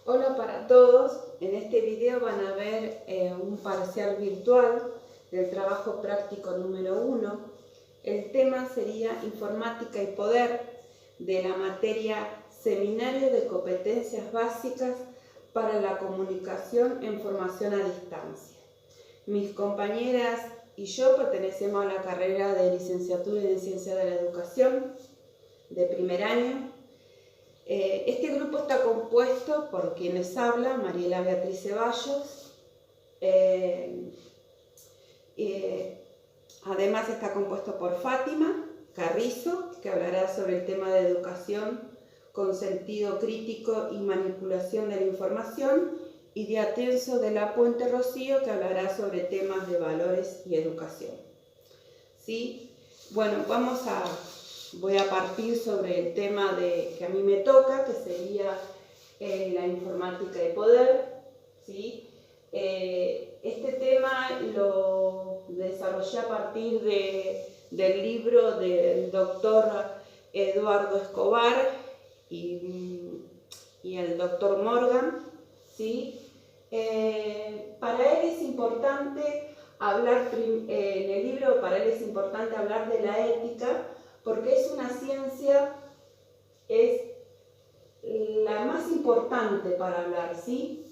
Hola para todos, en este video van a ver un parcial virtual del trabajo práctico número 1. El tema sería Informática y Poder de la materia Seminario de Competencias Básicas para la Comunicación en Formación a Distancia. Mis compañeras y yo pertenecemos a la carrera de Licenciatura en Ciencia de la Educación de primer año. Este grupo está compuesto por quienes habla, Mariela Beatriz Ceballos. Además está compuesto por Fátima Carrizo, que hablará sobre el tema de educación con sentido crítico y manipulación de la información, y de Atencio de la Puente Rocío, que hablará sobre temas de valores y educación. ¿Sí? Bueno, voy a partir sobre el tema que a mí me toca, que sería la informática y poder. ¿Sí? Este tema lo desarrollé a partir del libro del doctor Eduardo Escobar y el doctor Morgan. ¿Sí? Para él es importante hablar, en el libro para él es importante hablar de la ética, porque es una ciencia, es la más importante para hablar, ¿sí?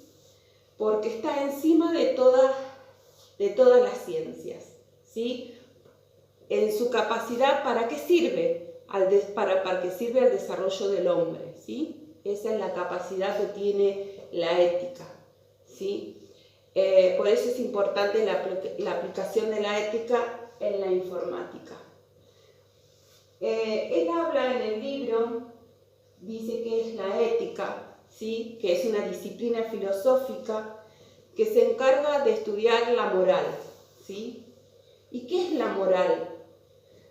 Porque está encima de todas las ciencias, ¿sí? En su capacidad, ¿para qué sirve? Para que sirve al desarrollo del hombre, ¿sí? Esa es la capacidad que tiene la ética, ¿sí? Por eso es importante la aplicación de la ética en la informática. Él habla en el libro, dice que es la ética, ¿sí? Que es una disciplina filosófica que se encarga de estudiar la moral, ¿sí? ¿Y qué es la moral?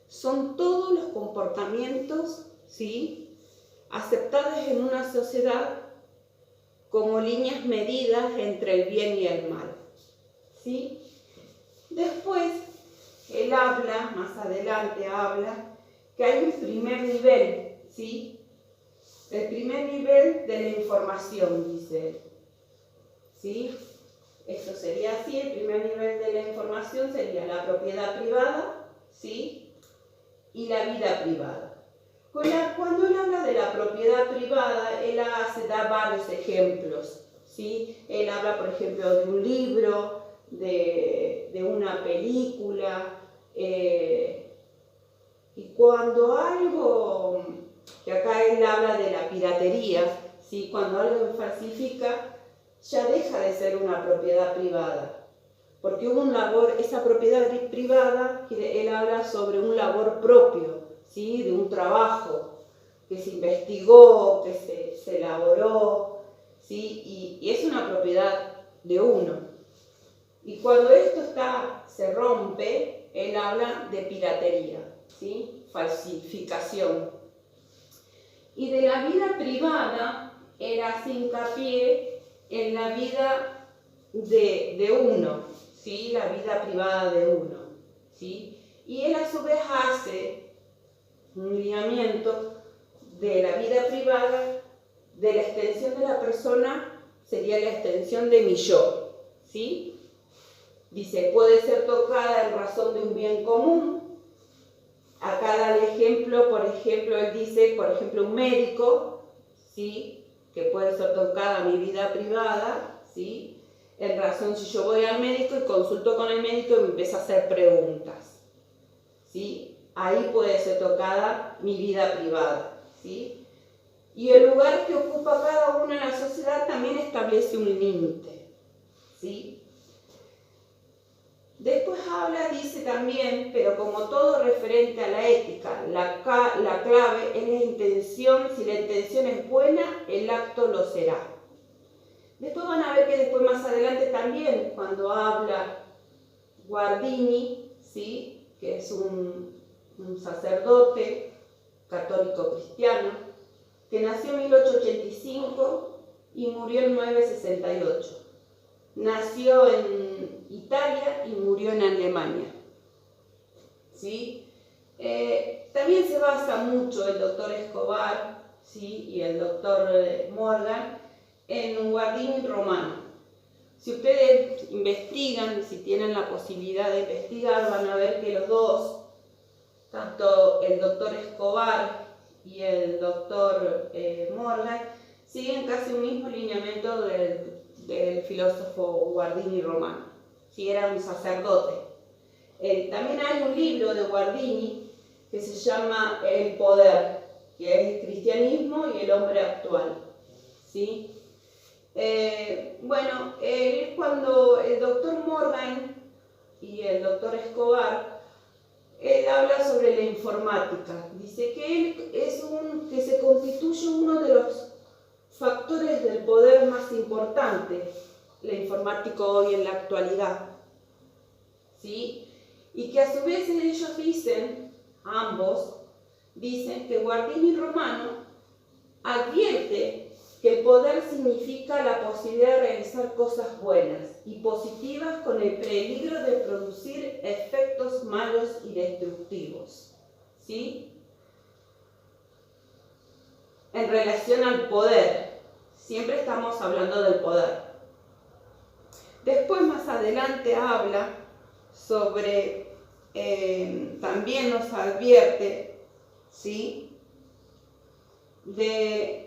Son todos los comportamientos, ¿sí?, aceptados en una sociedad como líneas medidas entre el bien y el mal, ¿sí? Después, él habla, más adelante habla, que hay un primer nivel, ¿sí? El primer nivel de la información, dice él, ¿sí? Esto sería así: el primer nivel de la información sería la propiedad privada, ¿sí?, y la vida privada. Cuando él habla de la propiedad privada, él da varios ejemplos, ¿sí? Él habla, por ejemplo, de un libro, de una película, y cuando algo, que acá él habla de la piratería, ¿sí? Cuando algo se falsifica, ya deja de ser una propiedad privada, porque hubo un labor, esa propiedad privada, él habla sobre un labor propio, ¿sí? De un trabajo que se investigó, que se elaboró, ¿sí? Y es una propiedad de uno. Y cuando esto se rompe, él habla de piratería, ¿sí? Falsificación. Y de la vida privada, él hace hincapié en la vida de uno, ¿sí? La vida privada de uno, ¿sí? Y él a su vez hace un lineamiento de la vida privada, de la extensión de la persona, sería la extensión de mi yo, ¿sí? Dice, puede ser tocada en razón de un bien común. Acá da el ejemplo, por ejemplo, él dice, por ejemplo, un médico, ¿sí?, que puede ser tocada mi vida privada, ¿sí?, en razón, si yo voy al médico y consulto con el médico y me empieza a hacer preguntas, ¿sí? Ahí puede ser tocada mi vida privada, ¿sí? Y el lugar que ocupa cada uno en la sociedad también establece un límite, ¿sí? Después dice también, pero como todo referente a la ética, la clave es la intención. Si la intención es buena, el acto lo será. Después van a ver que después más adelante también, cuando habla Guardini, ¿sí?, que es un sacerdote católico cristiano, que nació en 1885 y murió en 1968. Nació en Italia y murió en Alemania, ¿sí? También se basa mucho el doctor Escobar, ¿sí?, y el doctor Morgan en Guardini romano. Si ustedes investigan, si tienen la posibilidad de investigar, van a ver que los dos, tanto el doctor Escobar y el doctor Morgan, siguen casi un mismo lineamiento del filósofo Guardini romano. Si era un sacerdote. También hay un libro de Guardini que se llama El poder, que es el cristianismo y el hombre actual, ¿sí? Bueno, cuando el doctor Morgan y el doctor Escobar, él habla sobre la informática. Dice que que se constituye uno de los factores del poder más importantes, la informática hoy en la actualidad, ¿sí? Y que a su vez ellos dicen, ambos, dicen que Guardini romano advierte que el poder significa la posibilidad de realizar cosas buenas y positivas con el peligro de producir efectos malos y destructivos, ¿sí? En relación al poder, siempre estamos hablando del poder. Después, más adelante, habla sobre, también nos advierte, ¿sí?, de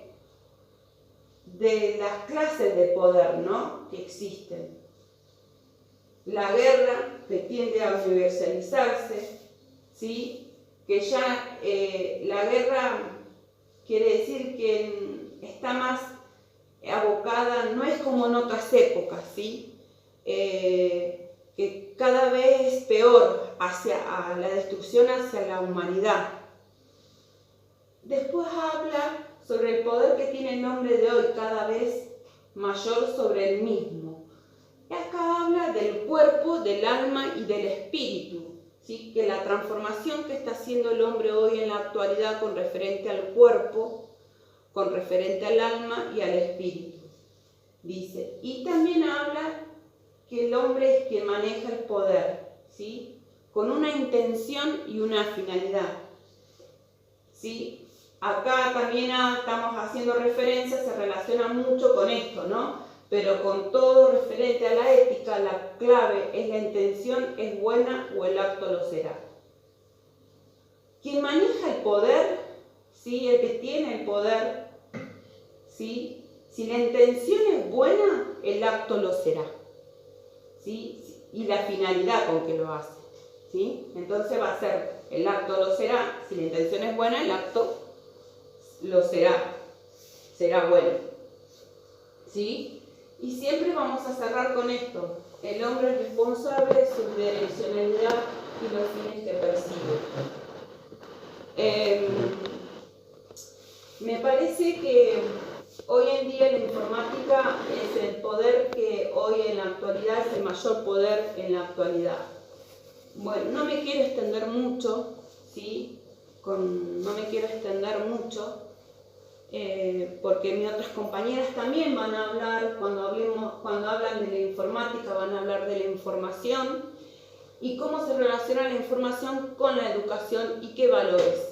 las clases de poder, ¿no?, que existen. La guerra, que tiende a universalizarse, ¿sí?, que ya la guerra quiere decir que está más abocada, no es como en otras épocas, ¿sí?, que cada vez es peor a la destrucción hacia la humanidad. Después habla sobre el poder que tiene el hombre de hoy, cada vez mayor sobre el mismo. Y acá habla del cuerpo, del alma y del espíritu, ¿sí?, que la transformación que está haciendo el hombre hoy en la actualidad con referente al cuerpo, con referente al alma y al espíritu, dice. Y también habla que el hombre es quien maneja el poder, ¿sí?, con una intención y una finalidad, ¿sí? Acá también estamos haciendo referencia, se relaciona mucho con esto, ¿no? Pero con todo referente a la ética, la clave es la intención, es buena o el acto lo será. Quien maneja el poder, ¿sí?, el que tiene el poder, ¿sí?, si la intención es buena, el acto lo será, ¿sí?, y la finalidad con que lo hace, ¿sí? Entonces va a ser, el acto lo será, si la intención es buena, el acto lo será bueno, ¿sí? Y siempre vamos a cerrar con esto: el hombre es responsable de su direccionalidad y los fines que persigue. Me parece que hoy en día la informática es el poder que hoy en la actualidad es el mayor poder en la actualidad. Bueno, no me quiero extender mucho, ¿sí? No me quiero extender mucho, porque mis otras compañeras también van a hablar, cuando hablan de la informática, van a hablar de la información y cómo se relaciona la información con la educación y qué valores.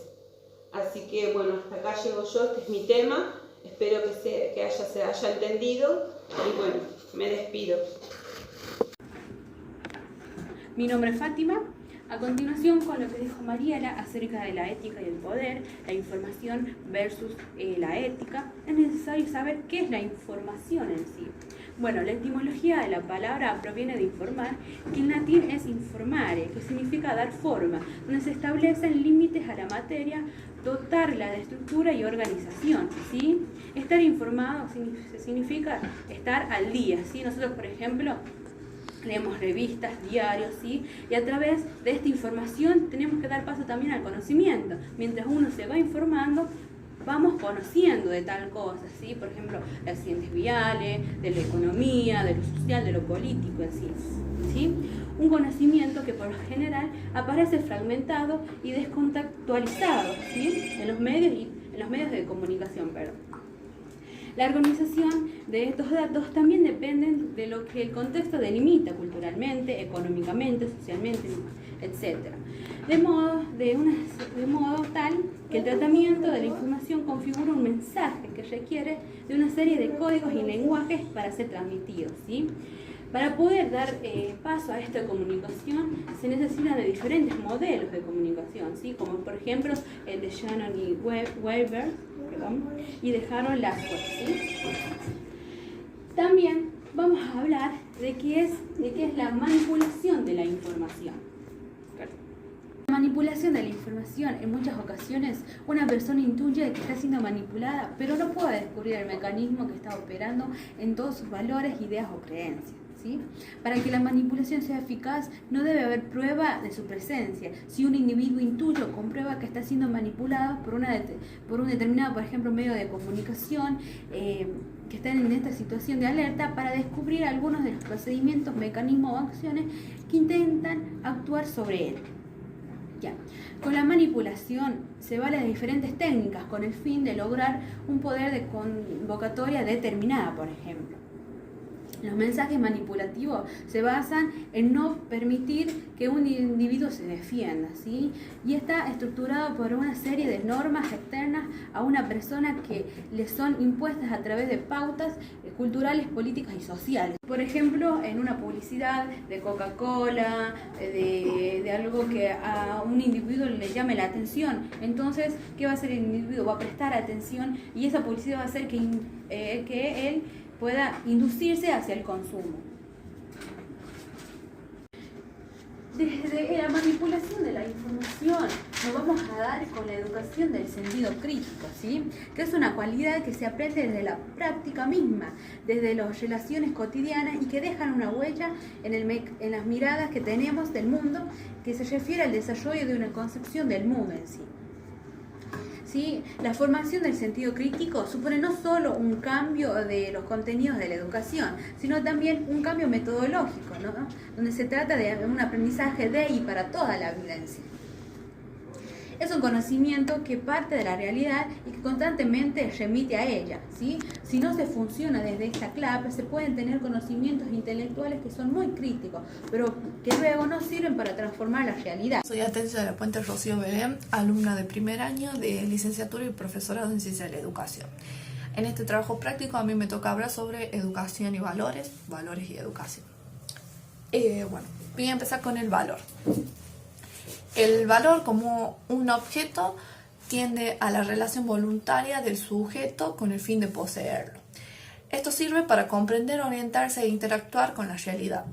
Así que bueno, hasta acá llego yo, este es mi tema, espero que se haya entendido y bueno, me despido. Mi nombre es Fátima. A continuación, con lo que dijo Mariela acerca de la ética y el poder, la información versus la ética, es necesario saber qué es la información en sí. Bueno, la etimología de la palabra proviene de informar, que en latín es informare, que significa dar forma, donde se establecen límites a la materia, dotarla de estructura y organización, ¿sí? Estar informado significa estar al día, ¿sí? Nosotros, por ejemplo, leemos revistas, diarios, ¿sí? Y a través de esta información tenemos que dar paso también al conocimiento. Mientras uno se va informando, vamos conociendo de tal cosa, ¿sí? Por ejemplo, de accidentes viales, de la economía, de lo social, de lo político, así, ¿sí? Un conocimiento que por lo general aparece fragmentado y descontextualizado, ¿sí? en los medios de comunicación, perdón. La organización de estos datos también dependen de lo que el contexto delimita culturalmente, económicamente, socialmente, etc. de modo tal que el tratamiento de la información configura un mensaje que requiere de una serie de códigos y lenguajes para ser transmitidos, ¿sí? Para poder dar paso a esta comunicación se necesitan de diferentes modelos de comunicación, ¿sí? Como por ejemplo el de Shannon y Weber y de Harold Laswell, ¿sí? También vamos a hablar de qué es la manipulación de la información. La manipulación de la información, en muchas ocasiones una persona intuye que está siendo manipulada, pero no puede descubrir el mecanismo que está operando en todos sus valores, ideas o creencias, ¿sí? Para que la manipulación sea eficaz, no debe haber prueba de su presencia. Si un individuo intuye o comprueba que está siendo manipulado por un determinado, por ejemplo, medio de comunicación, que están en esta situación de alerta, para descubrir algunos de los procedimientos, mecanismos o acciones que intentan actuar sobre él. Ya. Con la manipulación se vale de diferentes técnicas con el fin de lograr un poder de convocatoria determinada, por ejemplo. Los mensajes manipulativos se basan en no permitir que un individuo se defienda, ¿sí? Y está estructurado por una serie de normas externas a una persona que le son impuestas a través de pautas culturales, políticas y sociales. Por ejemplo, en una publicidad de Coca-Cola, de algo que a un individuo le llame la atención. Entonces, ¿qué va a hacer el individuo? Va a prestar atención y esa publicidad va a hacer que él pueda inducirse hacia el consumo. Desde la manipulación de la información nos vamos a dar con la educación del sentido crítico, ¿sí? Que es una cualidad que se aprende desde la práctica misma, desde las relaciones cotidianas y que dejan una huella en las miradas que tenemos del mundo, que se refiere al desarrollo de una concepción del mundo en sí. ¿Sí? La formación del sentido crítico supone no solo un cambio de los contenidos de la educación, sino también un cambio metodológico, ¿no? Donde se trata de un aprendizaje de y para toda la vida en sí. Es un conocimiento que parte de la realidad y que constantemente remite a ella, ¿sí? Si no se funciona desde esta clave, se pueden tener conocimientos intelectuales que son muy críticos, pero que luego no sirven para transformar la realidad. Soy Atencio de la Puente Rocío Belén, alumna de primer año de licenciatura y profesorado en Ciencia de la Educación. En este trabajo práctico a mí me toca hablar sobre educación y valores y educación. Voy a empezar con el valor. El valor como un objeto tiende a la relación voluntaria del sujeto con el fin de poseerlo. Esto sirve para comprender, orientarse e interactuar con la realidad.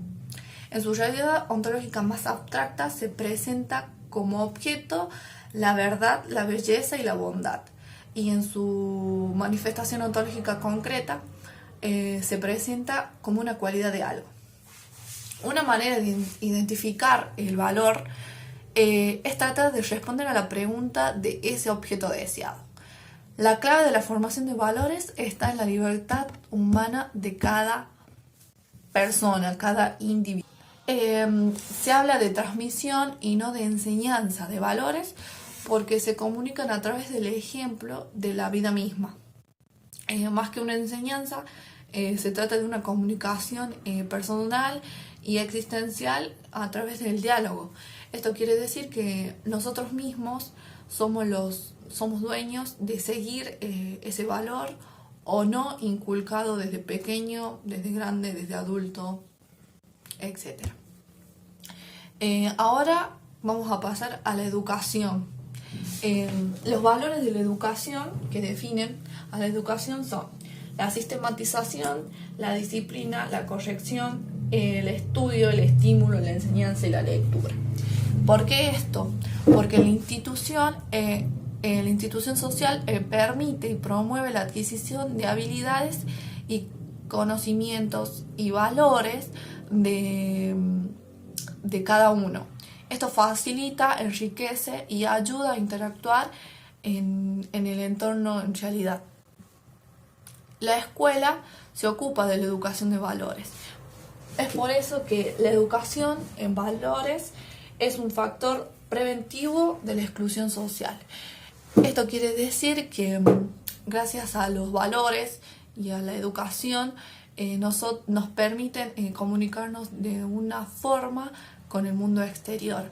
En su realidad ontológica más abstracta se presenta como objeto la verdad, la belleza y la bondad. Y en su manifestación ontológica concreta se presenta como una cualidad de algo. Una manera de identificar el valor es tratar de responder a la pregunta de ese objeto deseado. La clave de la formación de valores está en la libertad humana de cada persona, cada individuo. Se habla de transmisión y no de enseñanza de valores porque se comunican a través del ejemplo de la vida misma. Más que una enseñanza, se trata de una comunicación personal y existencial a través del diálogo. Esto quiere decir que nosotros mismos somos dueños de seguir ese valor o no inculcado desde pequeño, desde grande, desde adulto, etc. Ahora vamos a pasar a la educación. Los valores de la educación que definen a la educación son la sistematización, la disciplina, la corrección, el estudio, el estímulo, la enseñanza y la lectura. ¿Por qué esto? Porque la institución social permite y promueve la adquisición de habilidades y conocimientos y valores de cada uno. Esto facilita, enriquece y ayuda a interactuar en el entorno en realidad. La escuela se ocupa de la educación de valores. Es por eso que la educación en valores es un factor preventivo de la exclusión social. Esto quiere decir que gracias a los valores y a la educación nos permiten comunicarnos de una forma con el mundo exterior.